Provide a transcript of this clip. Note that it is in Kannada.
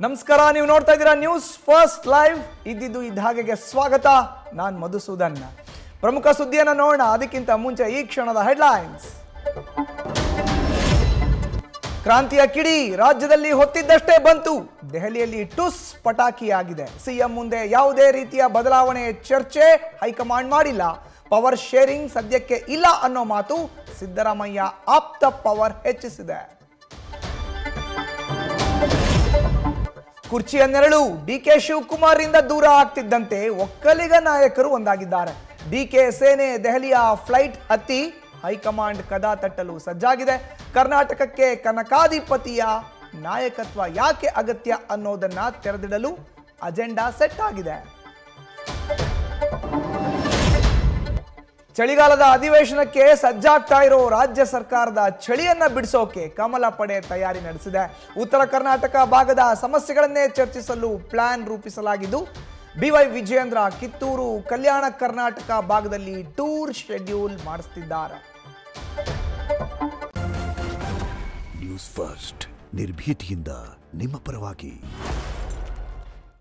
ನಮಸ್ಕಾರ, ನೀವು ನೋಡ್ತಾ ಇದ್ದೀರಾ ನ್ಯೂಸ್ ಫಸ್ಟ್ ಲೈವ್. ಇದ್ದಿದ್ದು ಇದ್ದ ಹಾಗೆಗೆ ಸ್ವಾಗತ. ನಾನು ಮಧುಸೂದನ್. ಪ್ರಮುಖ ಸುದ್ದಿಯನ್ನು ನೋಡೋಣ. ಅದಕ್ಕಿಂತ ಮುಂಚೆ ಈ ಕ್ಷಣದ ಹೆಡ್ಲೈನ್ಸ್. ಕ್ರಾಂತಿಯ ಕಿಡಿ ರಾಜ್ಯದಲ್ಲಿ ಹೊತ್ತಿದ್ದಷ್ಟೇ ಬಂತು. ದೆಹಲಿಯಲ್ಲಿ ಟುಸ್ ಪಟಾಕಿಯಾಗಿದೆ. ಸಿಎಂ ಮುಂದೆ ಯಾವುದೇ ರೀತಿಯ ಬದಲಾವಣೆ ಚರ್ಚೆ ಹೈಕಮಾಂಡ್ ಮಾಡಿಲ್ಲ. ಪವರ್ ಶೇರಿಂಗ್ ಸದ್ಯಕ್ಕೆ ಇಲ್ಲ ಅನ್ನೋ ಮಾತು ಸಿದ್ದರಾಮಯ್ಯ ಆಪ್ತ ಪವರ್ ಹೆಚ್ಚಿಸಿದೆ. ಕುರ್ಚಿಯ ನೆರಳು ಡಿಕೆ ಶಿವಕುಮಾರ್ ಇಂದ ದೂರ ಆಗ್ತಿದ್ದಂತೆ ಒಕ್ಕಲಿಗ ನಾಯಕರು ಒಂದಾಗಿದ್ದಾರೆ. ಡಿಕೆ ಸೇನೆ ದೆಹಲಿಯ ಫ್ಲೈಟ್ ಹತ್ತಿ ಹೈಕಮಾಂಡ್ ಕದ ತಟ್ಟಲು ಸಜ್ಜಾಗಿದೆ. ಕರ್ನಾಟಕಕ್ಕೆ ಕನಕಾಧಿಪತಿಯ ನಾಯಕತ್ವ ಯಾಕೆ ಅಗತ್ಯ ಅನ್ನೋದನ್ನ ತೆರೆದಿಡಲು ಅಜೆಂಡಾ ಸೆಟ್ ಆಗಿದೆ. ಚಳಿಗಾಲದ ಅಧಿವೇಶನಕ್ಕೆ ಸಜ್ಜಾಗ್ತಾ ಇರೋ ರಾಜ್ಯ ಸರ್ಕಾರದ ಚಳಿಯನ್ನ ಬಿಡಿಸೋಕೆ ಕಮಲ ಪಡೆ ತಯಾರಿ ನಡೆಸಿದೆ. ಉತ್ತರ ಕರ್ನಾಟಕ ಭಾಗದ ಸಮಸ್ಯೆಗಳನ್ನೇ ಚರ್ಚಿಸಲು ಪ್ಲಾನ್ ರೂಪಿಸಲಾಗಿದ್ದು, ಬಿವೈ ವಿಜಯೇಂದ್ರ ಕಿತ್ತೂರು, ಕಲ್ಯಾಣ ಕರ್ನಾಟಕ ಭಾಗದಲ್ಲಿ ಟೂರ್ ಶೆಡ್ಯೂಲ್ ಮಾಡಿಸುತ್ತಿದ್ದಾರೆ. ನ್ಯೂಸ್ ಫಸ್ಟ್ ನಿರ್ಭೀತಿಯಿಂದ ನಿಮ್ಮ ಪರವಾಗಿ.